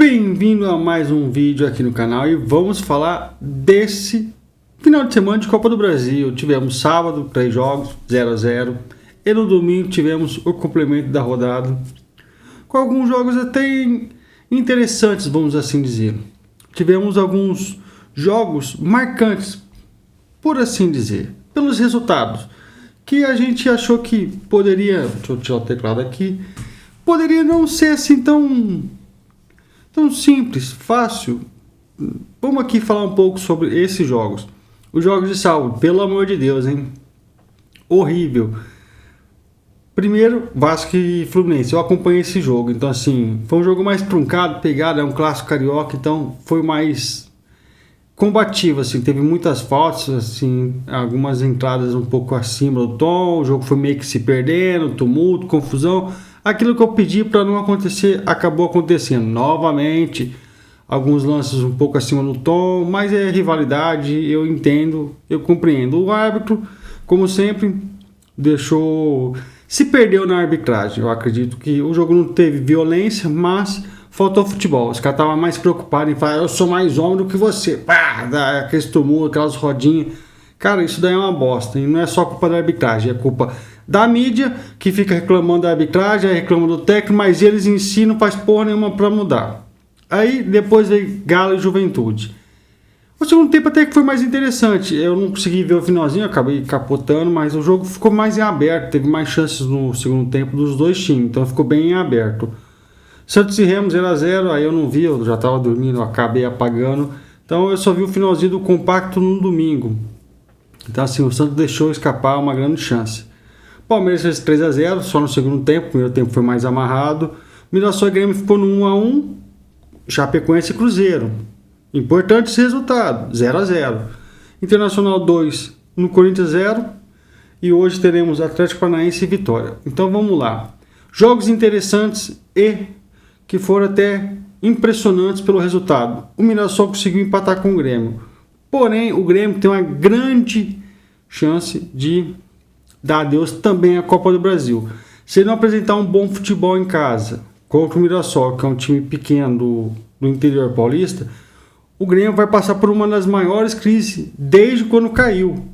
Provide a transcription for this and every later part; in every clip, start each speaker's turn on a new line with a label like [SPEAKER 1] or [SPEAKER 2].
[SPEAKER 1] Bem-vindo a mais um vídeo aqui no canal e vamos falar desse final de semana de Copa do Brasil. Tivemos sábado 3 jogos, 0-0, e no domingo tivemos o complemento da rodada, com alguns jogos até interessantes, vamos assim dizer. Tivemos alguns jogos marcantes, por assim dizer, pelos resultados, que a gente achou que poderia, deixa eu tirar o teclado aqui, poderia não ser assim tão simples, fácil. Vamos aqui falar um pouco sobre esses jogos. Os jogos de sábado, pelo amor de Deus, hein? Horrível. Primeiro, Vasco e Fluminense. Eu acompanhei esse jogo, então assim, foi um jogo mais truncado, pegado, é um clássico carioca, então foi mais combativo, assim, teve muitas faltas, assim, algumas entradas um pouco acima do tom, o jogo foi meio que se perdendo, tumulto, confusão. Aquilo que eu pedi para não acontecer, acabou acontecendo novamente. Alguns lances um pouco acima do tom, mas é rivalidade, eu entendo, eu compreendo. O árbitro, como sempre, se perdeu na arbitragem. Eu acredito que o jogo não teve violência, mas faltou futebol. Os caras estavam mais preocupados em falar, eu sou mais homem do que você. Pá, dá aqueles tumultos, aquelas rodinhas. Cara, isso daí é uma bosta. E não é só culpa da arbitragem, é culpa da mídia, que fica reclamando da arbitragem, reclama do técnico, mas eles em si não faz porra nenhuma para mudar. Aí depois veio Galo e Juventude. O segundo tempo até que foi mais interessante. Eu não consegui ver o finalzinho, acabei capotando, mas o jogo ficou mais em aberto. Teve mais chances no segundo tempo dos dois times, então ficou bem em aberto. Santos e Remo 0-0, aí eu não vi, eu já estava dormindo, eu acabei apagando. Então eu só vi o finalzinho do compacto no domingo. Então assim, o Santos deixou escapar uma grande chance. Palmeiras fez 3-0, só no segundo tempo, o primeiro tempo foi mais amarrado. Mirassol e Grêmio ficou no 1-1, Chapecoense e Cruzeiro. Importante esse resultado, 0-0. Internacional 2, no Corinthians 0. E hoje teremos Atlético Paranaense e Vitória. Então vamos lá. Jogos interessantes e que foram até impressionantes pelo resultado. O Mirassol conseguiu empatar com o Grêmio. Porém, o Grêmio tem uma grande chance de dar adeus também à Copa do Brasil. Se ele não apresentar um bom futebol em casa contra o Mirassol, que é um time pequeno do interior paulista, o Grêmio vai passar por uma das maiores crises desde quando caiu.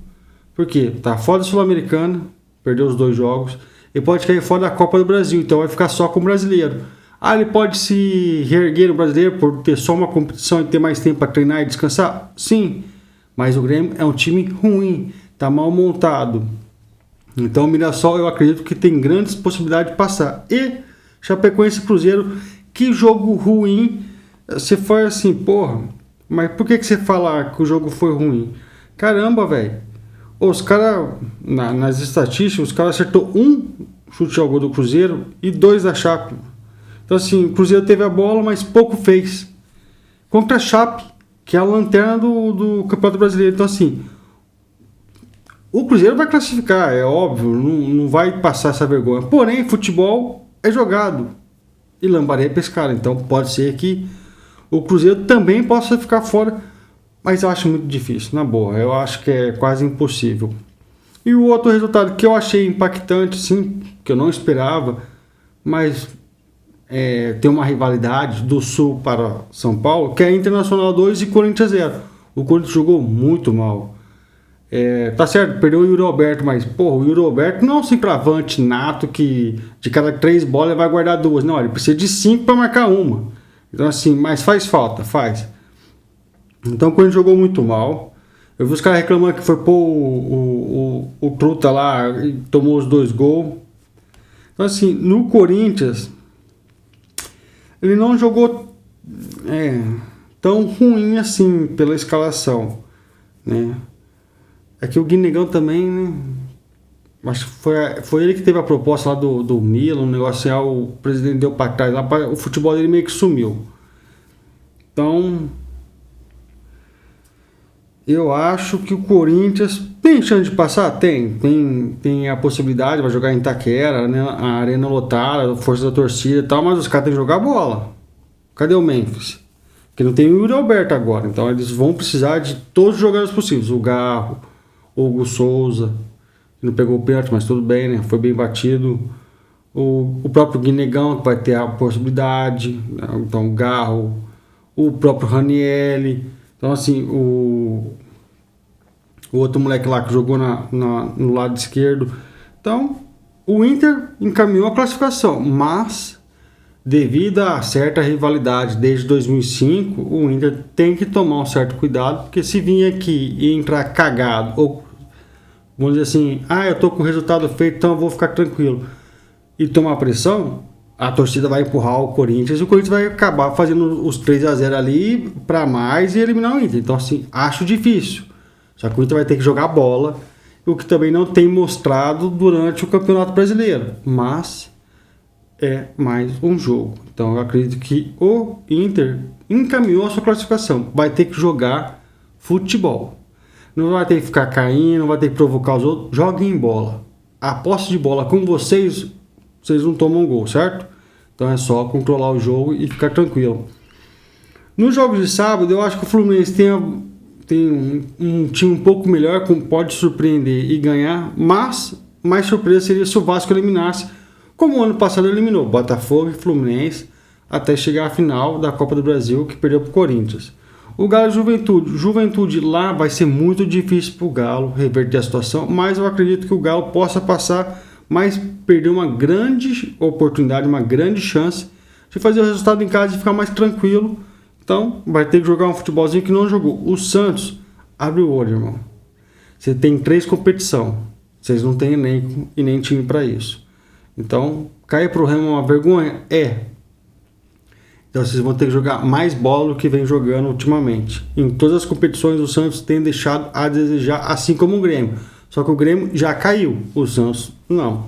[SPEAKER 1] Por quê? Tá fora da Sul-Americana, perdeu os 2 jogos, e pode cair fora da Copa do Brasil, então vai ficar só com o brasileiro. Ele pode se reerguer no brasileiro por ter só uma competição e ter mais tempo para treinar e descansar? Sim, mas o Grêmio é um time ruim, tá mal montado. Então o Mirassol eu acredito que tem grandes possibilidades de passar. E Chapecoense e Cruzeiro, que jogo ruim. Você foi assim, porra, mas por que você fala que o jogo foi ruim? Caramba, velho. Os caras, nas estatísticas, os caras acertou 1 chute ao gol do Cruzeiro e 2 da Chape. Então assim, o Cruzeiro teve a bola, mas pouco fez. Contra a Chape, que é a lanterna do Campeonato Brasileiro. Então assim, o Cruzeiro vai classificar, é óbvio, não vai passar essa vergonha. Porém, futebol é jogado e lambaré é pescado. Então pode ser que o Cruzeiro também possa ficar fora, mas eu acho muito difícil, na boa. Eu acho que é quase impossível. E o outro resultado que eu achei impactante, sim, que eu não esperava, mas tem uma rivalidade do Sul para São Paulo, que é Internacional 2 e Corinthians 0. O Corinthians jogou muito mal. Tá certo, perdeu o Yuri Alberto, mas porra, o Yuri Alberto não é um centroavante nato que de cada 3 bolas vai guardar 2. Não, ele precisa de 5 para marcar uma. Então assim, mas faz falta, faz. Então o Corinthians jogou muito mal. Eu vi os caras reclamando que foi pôr o Truta lá e tomou os 2 gols. Então assim, no Corinthians ele não jogou tão ruim assim pela escalação, né? É que o Guinegão também, né? Acho que foi ele que teve a proposta lá do Milan, um negócio assim, o presidente deu para trás, lá o futebol dele meio que sumiu. Então, eu acho que o Corinthians tem chance de passar? Tem a possibilidade, vai jogar em Itaquera, né? A arena lotada, a força da torcida e tal, mas os caras têm que jogar bola. Cadê o Memphis? Porque não tem o Yuri Alberto agora, então eles vão precisar de todos os jogadores possíveis. O Garro, o Hugo Souza, que não pegou o pênalti, mas tudo bem, né? Foi bem batido. o próprio Guinegão vai ter a possibilidade, né? Então o Garro, o próprio Ranieri, então assim, o outro moleque lá que jogou no lado esquerdo. Então o Inter encaminhou a classificação, mas devido a certa rivalidade desde 2005, o Inter tem que tomar um certo cuidado, porque se vir aqui e entrar cagado, ou vamos dizer assim, eu tô com o resultado feito, então eu vou ficar tranquilo, e tomar pressão, a torcida vai empurrar o Corinthians, e o Corinthians vai acabar fazendo os 3-0 ali para mais e eliminar o Inter. Então assim, acho difícil. Só que o Inter vai ter que jogar bola, o que também não tem mostrado durante o Campeonato Brasileiro, mas é mais um jogo. Então eu acredito que o Inter encaminhou a sua classificação, vai ter que jogar futebol. Não vai ter que ficar caindo, não vai ter que provocar os outros. Joguem bola. A posse de bola com vocês não tomam gol, certo? Então é só controlar o jogo e ficar tranquilo. Nos jogos de sábado, eu acho que o Fluminense tem um time um pouco melhor, pode surpreender e ganhar, mas mais surpresa seria se o Vasco eliminasse, como o ano passado eliminou Botafogo e Fluminense, até chegar à final da Copa do Brasil, que perdeu para o Corinthians. O Galo e Juventude lá vai ser muito difícil para o Galo reverter a situação, mas eu acredito que o Galo possa passar, mas perdeu uma grande oportunidade, uma grande chance de fazer o resultado em casa e ficar mais tranquilo. Então vai ter que jogar um futebolzinho que não jogou. O Santos, abre o olho, irmão. Você tem 3 competições, vocês não têm elenco e nem time para isso. Então, cair pro Remo é uma vergonha? É. Então vocês vão ter que jogar mais bola do que vem jogando ultimamente. Em todas as competições o Santos tem deixado a desejar, assim como o Grêmio. Só que o Grêmio já caiu, o Santos não.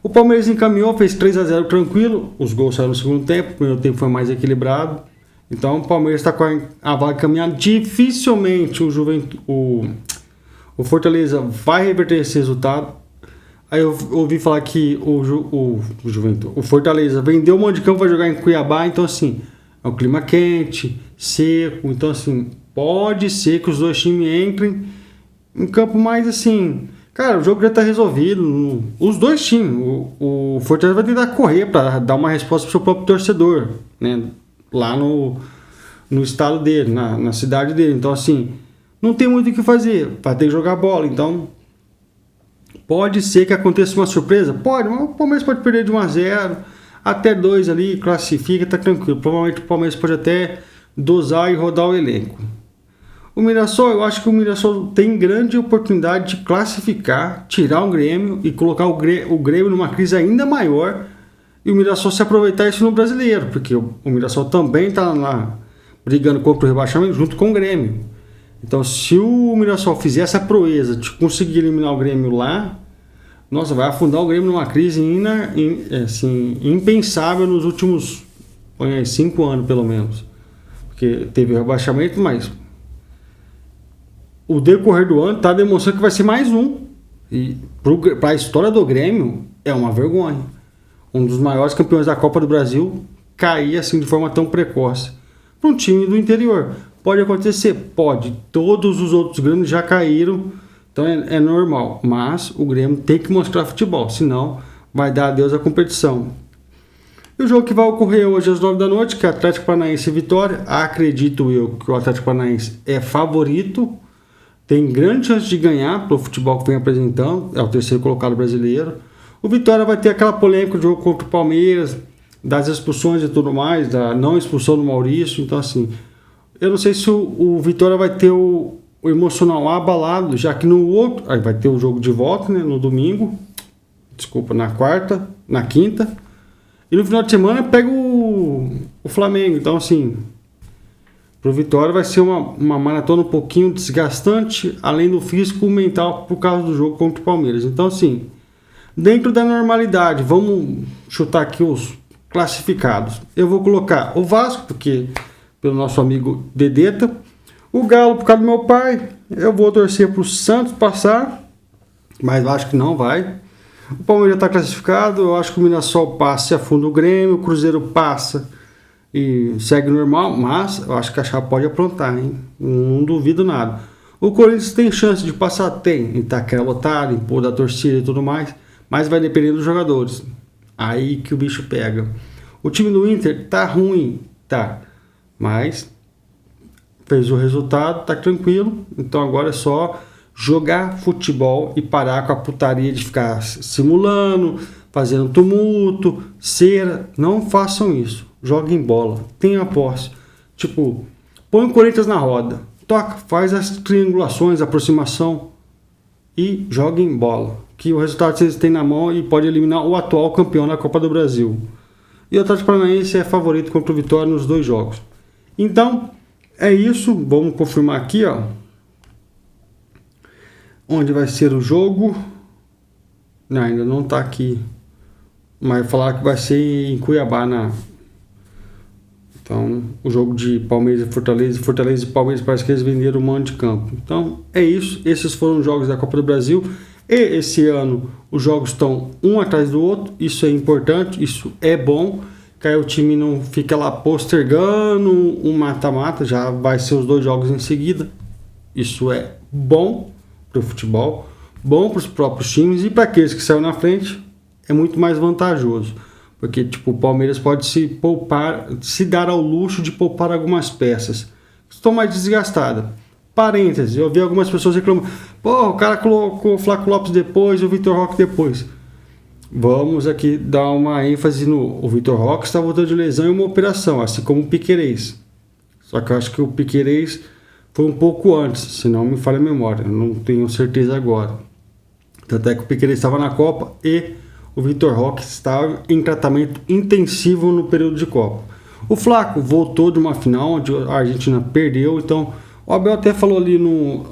[SPEAKER 1] O Palmeiras encaminhou, fez 3-0 tranquilo. Os gols saíram no segundo tempo, o primeiro tempo foi mais equilibrado. Então o Palmeiras está com a vaga caminhada. Dificilmente o Fortaleza vai reverter esse resultado. Aí eu ouvi falar que o Fortaleza vendeu um monte de campo, vai jogar em Cuiabá. Então assim, é um clima quente, seco. Então assim, pode ser que os dois times entrem em campo mais assim. Cara, o jogo já está resolvido. Os dois times. O Fortaleza vai tentar correr para dar uma resposta para o seu próprio torcedor, né? Lá no estado dele, na cidade dele. Então assim, não tem muito o que fazer, vai ter que jogar bola. Então pode ser que aconteça uma surpresa, pode, mas o Palmeiras pode perder de 1-0 até 2 ali, classifica, tá tranquilo. Provavelmente o Palmeiras pode até dosar e rodar o elenco. O Mirassol, eu acho que o Mirassol tem grande oportunidade de classificar, tirar o Grêmio e colocar o Grêmio numa crise ainda maior, e o Mirassol se aproveitar isso no Brasileiro, porque o Mirassol também está lá brigando contra o rebaixamento junto com o Grêmio. Então se o Mirassol fizer essa proeza de conseguir eliminar o Grêmio lá, nossa, vai afundar o Grêmio numa crise assim, impensável nos últimos 5 anos pelo menos, porque teve o rebaixamento, mas o decorrer do ano está demonstrando que vai ser mais um, e para a história do Grêmio é uma vergonha. Um dos maiores campeões da Copa do Brasil cair assim de forma tão precoce para um time do interior. Pode acontecer? Pode. Todos os outros Grêmios já caíram, então é normal. Mas o Grêmio tem que mostrar futebol, senão vai dar adeus à competição. E o jogo que vai ocorrer hoje às 9 da noite, que é Atlético Paranaense e Vitória. Acredito eu que o Atlético Paranaense é favorito, tem grande chance de ganhar pelo futebol que vem apresentando, é o terceiro colocado brasileiro. O Vitória vai ter aquela polêmica do jogo contra o Palmeiras, das expulsões e tudo mais, da não expulsão do Maurício. Então assim, eu não sei se o Vitória vai ter o emocional abalado, já que no outro, aí vai ter o jogo de volta, né, no domingo, na quarta, na quinta, e no final de semana pega o Flamengo. Então assim, pro Vitória vai ser uma maratona um pouquinho desgastante, além do físico e mental por causa do jogo contra o Palmeiras. Então assim, dentro da normalidade, vamos chutar aqui os classificados. Eu vou colocar o Vasco, porque pelo nosso amigo Dedeta, o Galo por causa do meu pai, eu vou torcer para o Santos passar, mas acho que não vai. O Palmeiras já está classificado, eu acho que o Mirassol passa e afunda o Grêmio, o Cruzeiro passa e segue normal, mas eu acho que a Chapa pode aprontar, hein? Não duvido nada. O Corinthians tem chance de passar? Tem, em Itaquera lotado, em pôr da torcida e tudo mais, mas vai depender dos jogadores. Aí que o bicho pega. O time do Inter tá ruim, tá, mas fez o resultado, tá tranquilo. Então agora é só jogar futebol e parar com a putaria de ficar simulando, fazendo tumulto, cera. Não façam isso. Joguem bola, tenham a posse. Tipo, põe o Corinthians na roda, toca, faz as triangulações, aproximação e joguem bola. Que o resultado vocês têm na mão e pode eliminar o atual campeão da Copa do Brasil. E o Atlético Paranaense é favorito contra o Vitória nos 2 jogos. Então, é isso. Vamos confirmar aqui, ó. Onde vai ser o jogo? Não, ainda não está aqui. Mas falar que vai ser em Cuiabá, Então, o jogo de Palmeiras e Fortaleza e Palmeiras, parece que eles venderam o mando de campo. Então, é isso. Esses foram os jogos da Copa do Brasil. E esse ano os jogos estão um atrás do outro. Isso é importante, isso é bom. Que aí o time não fica lá postergando um mata-mata. Já vai ser os 2 jogos em seguida. Isso é bom para o futebol, bom para os próprios times e para aqueles que saíram na frente é muito mais vantajoso. Porque tipo, o Palmeiras pode se dar ao luxo de poupar algumas peças que estão mais desgastadas. Parênteses, eu vi algumas pessoas reclamando, o cara colocou o Flaco Lopes depois e o Vitor Roque depois. Vamos aqui dar uma ênfase o Vitor Roque está voltando de lesão em uma operação, assim como o Piquerez. Só que eu acho que o Piquerez foi um pouco antes, se não me falha a memória, eu não tenho certeza agora. Tanto é que o Piquerez estava na Copa e o Vitor Roque estava em tratamento intensivo no período de Copa. O Flaco voltou de uma final onde a Argentina perdeu, então o Abel até falou ali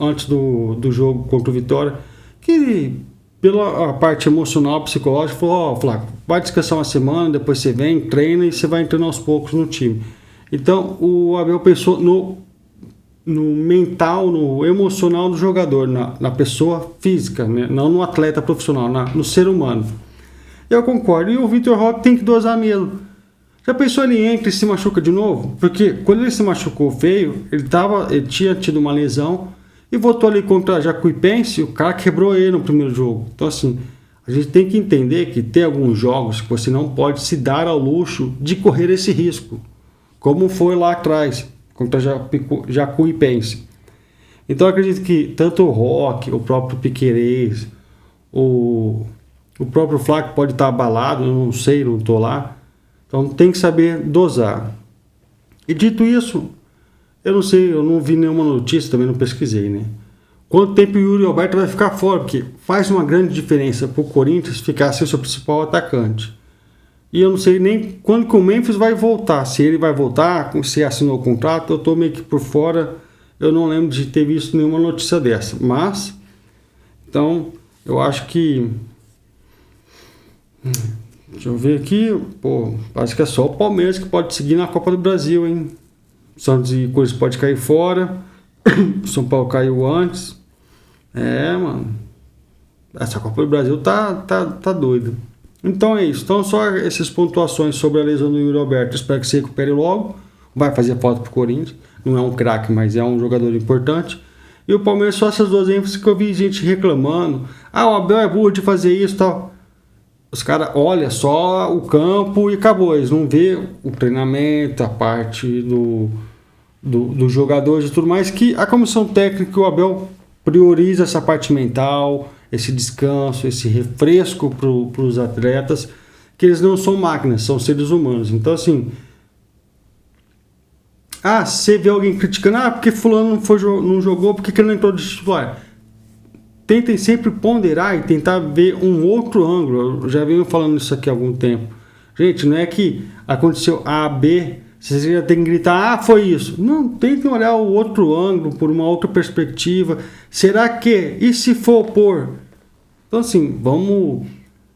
[SPEAKER 1] antes do jogo contra o Vitória que pela parte emocional, psicológica, falou, Flaco, vai descansar uma semana, depois você vem, treina e você vai entrando aos poucos no time. Então o Abel pensou no mental, no emocional do jogador, na pessoa física, né? Não no atleta profissional, no ser humano. Eu concordo. E o Vitor Roque tem que dosar mesmo. Já pensou, ele entra e se machuca de novo? Porque quando ele se machucou feio, ele tinha tido uma lesão e voltou ali contra a Jacuipense, o cara quebrou ele no primeiro jogo. Então assim, a gente tem que entender que tem alguns jogos que você não pode se dar ao luxo de correr esse risco. Como foi lá atrás, contra a Jacuipense. Então eu acredito que tanto o Roque, o próprio Piquerez, o próprio Flaco pode estar abalado, eu não sei, não estou lá. Então tem que saber dosar. E dito isso, eu não sei, eu não vi nenhuma notícia, também não pesquisei, né? Quanto tempo o Yuri Alberto vai ficar fora? Porque faz uma grande diferença para o Corinthians ficar sem o seu principal atacante. E eu não sei nem quando que o Memphis vai voltar. Se ele vai voltar, se assinou o contrato, eu estou meio que por fora. Eu não lembro de ter visto nenhuma notícia dessa. Mas, então, eu acho que... Deixa eu ver aqui. Parece que é só o Palmeiras que pode seguir na Copa do Brasil, hein? Santos e Corinthians pode cair fora. São Paulo caiu antes. Mano. Essa Copa do Brasil tá doida. Então é isso. Então só essas pontuações sobre a lesão do Yuri Alberto. Espero que se recupere logo. Vai fazer falta pro Corinthians. Não é um craque, mas é um jogador importante. E o Palmeiras, só essas 2 ênfases que eu vi gente reclamando. O Abel é burro de fazer isso e tal. Os caras olham só o campo e acabou. Eles não vê o treinamento, a parte dos jogadores e tudo mais. Que a comissão técnica, o Abel prioriza essa parte mental, esse descanso, esse refresco para os atletas, que eles não são máquinas, são seres humanos. Então assim, você vê alguém criticando, porque fulano não jogou, porque ele não entrou de titular. Tentem sempre ponderar e tentar ver um outro ângulo. Eu já venho falando isso aqui há algum tempo. Gente, não é que aconteceu A, B, vocês já tem que gritar, foi isso. Não, tentem olhar o outro ângulo, por uma outra perspectiva. Será que? E se for por? Então assim, vamos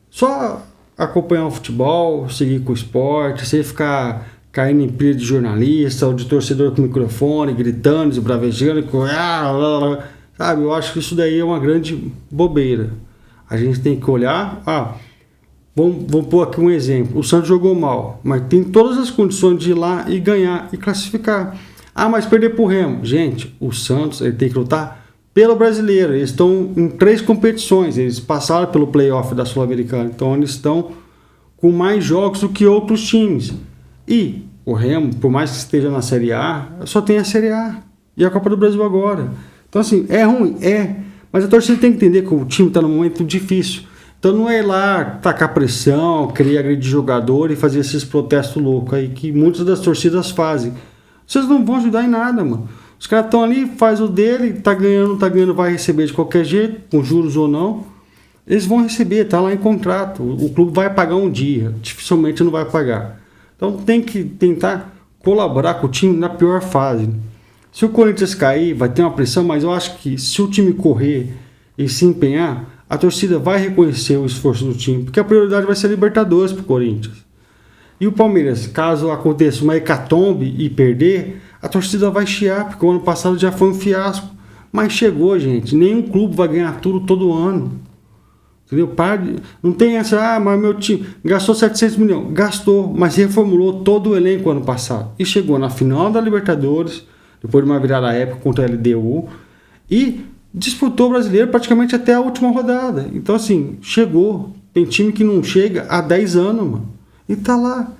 [SPEAKER 1] só acompanhar o futebol, seguir com o esporte, sem ficar caindo em pilha de jornalista ou de torcedor com microfone, gritando, esbravejando, sabe? Eu acho que isso daí é uma grande bobeira. A gente tem que olhar, vamos pôr aqui um exemplo. O Santos jogou mal, mas tem todas as condições de ir lá e ganhar e classificar. Mas perder pro Remo. Gente, o Santos ele tem que lutar pelo brasileiro. Eles estão em 3 competições. Eles passaram pelo playoff da Sul-Americana. Então eles estão com mais jogos do que outros times. E o Remo, por mais que esteja na Série A, só tem a Série A e a Copa do Brasil agora. Então assim, é ruim, mas a torcida tem que entender que o time está num momento difícil. Então não é ir lá tacar pressão, querer agredir jogador e fazer esses protestos loucos aí que muitas das torcidas fazem. Vocês não vão ajudar em nada, mano. Os caras estão ali, faz o dele, tá ganhando, vai receber de qualquer jeito, com juros ou não. Eles vão receber, tá lá em contrato. O clube vai pagar um dia, dificilmente não vai pagar. Então tem que tentar colaborar com o time na pior fase. Se o Corinthians cair, vai ter uma pressão, mas eu acho que se o time correr e se empenhar, a torcida vai reconhecer o esforço do time, porque a prioridade vai ser a Libertadores pro Corinthians. E o Palmeiras, caso aconteça uma hecatombe e perder, a torcida vai chiar, porque o ano passado já foi um fiasco. Mas chegou, gente. Nenhum clube vai ganhar tudo todo ano. Entendeu? Não tem essa, mas meu time gastou 700 milhões. Gastou, mas reformulou todo o elenco ano passado. E chegou na final da Libertadores, depois de uma virada épica contra a LDU, e disputou o Brasileiro praticamente até a última rodada. Então, assim, chegou. Tem time que não chega há 10 anos, mano. E tá lá.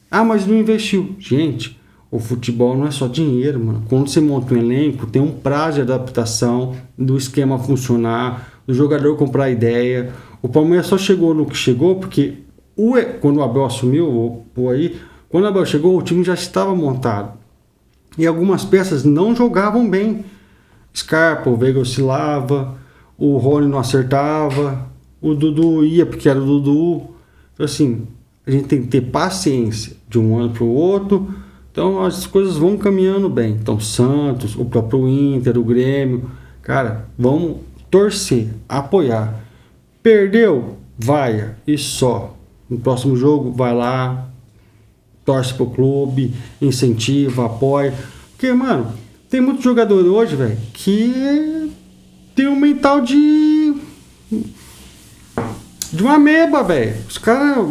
[SPEAKER 1] Ah, mas não investiu. Gente, o futebol não é só dinheiro, mano. Quando você monta um elenco, tem um prazo de adaptação, do esquema funcionar, do jogador comprar ideia. O Palmeiras só chegou no que chegou porque quando o Abel assumiu, quando o Abel chegou, o time já estava montado. E algumas peças não jogavam bem. Scarpa, o Veiga oscilava, o Rony não acertava, o Dudu ia porque era o Dudu. Então, assim, a gente tem que ter paciência de um ano para o outro. Então as coisas vão caminhando bem. Então Santos, o próprio Inter, o Grêmio, cara, vamos torcer, apoiar. Perdeu? Vai e só. No próximo jogo, vai lá, torce pro clube, incentiva, apoia. Porque, mano, tem muito jogador hoje, velho, que tem um mental de uma ameba, velho. Os caras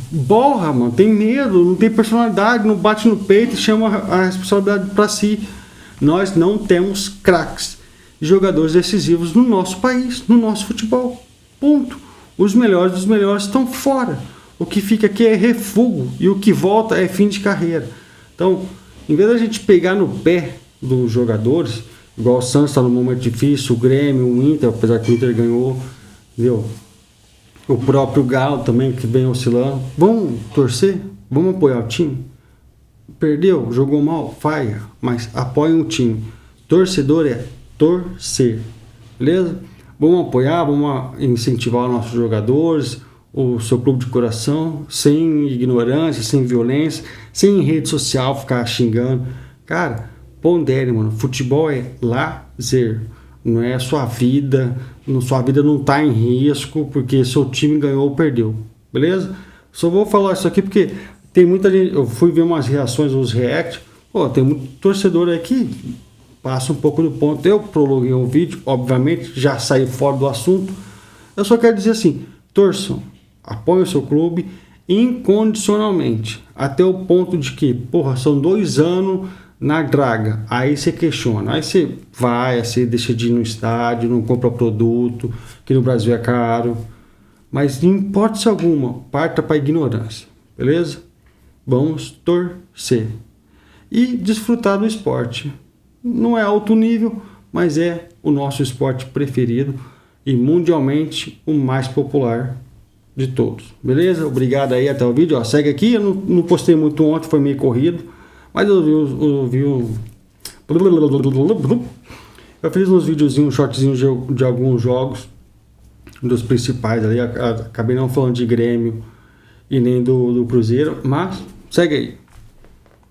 [SPEAKER 1] borra, mano, tem medo, não tem personalidade, não bate no peito e chama a responsabilidade pra si. Nós não temos craques, jogadores decisivos no nosso país, no nosso futebol. Ponto. Os melhores dos melhores estão fora. O que fica aqui é refúgio e o que volta é fim de carreira. Então, em vez da gente pegar no pé dos jogadores, igual o Santos está num momento difícil, o Grêmio, o Inter, apesar que o Inter ganhou, entendeu? O próprio Galo também, que vem oscilando. Vamos torcer? Vamos apoiar o time? Perdeu? Jogou mal? Faia. Mas apoiem o time. Torcedor é torcer. Beleza? Vamos apoiar, vamos incentivar os nossos jogadores, o seu clube de coração, sem ignorância, sem violência, sem rede social ficar xingando. Cara, pondere, mano. Futebol é lazer. Não é sua vida. Sua vida não tá em risco porque seu time ganhou ou perdeu. Beleza? Só vou falar isso aqui porque tem muita gente. Eu fui ver umas reações, uns react. Pô, tem muito torcedor aqui. Passa um pouco do ponto. Eu prolonguei o vídeo, obviamente, já saí fora do assunto. Eu só quero dizer assim: torçam, apoiem o seu clube incondicionalmente. Até o ponto de que, porra, são 2 anos na draga. Aí você questiona. Aí você vai, você deixa de ir no estádio, não compra produto, que no Brasil é caro. Mas em hipótese alguma, parta para ignorância. Beleza? Vamos torcer. E desfrutar do esporte. Não é alto nível, mas é o nosso esporte preferido e mundialmente o mais popular de todos. Beleza? Obrigado aí, até o vídeo. Ó, segue aqui, eu não postei muito ontem, foi meio corrido, mas eu fiz uns videozinhos, uns shortzinhos de alguns jogos, dos principais ali. Acabei não falando de Grêmio e nem do Cruzeiro, mas segue aí.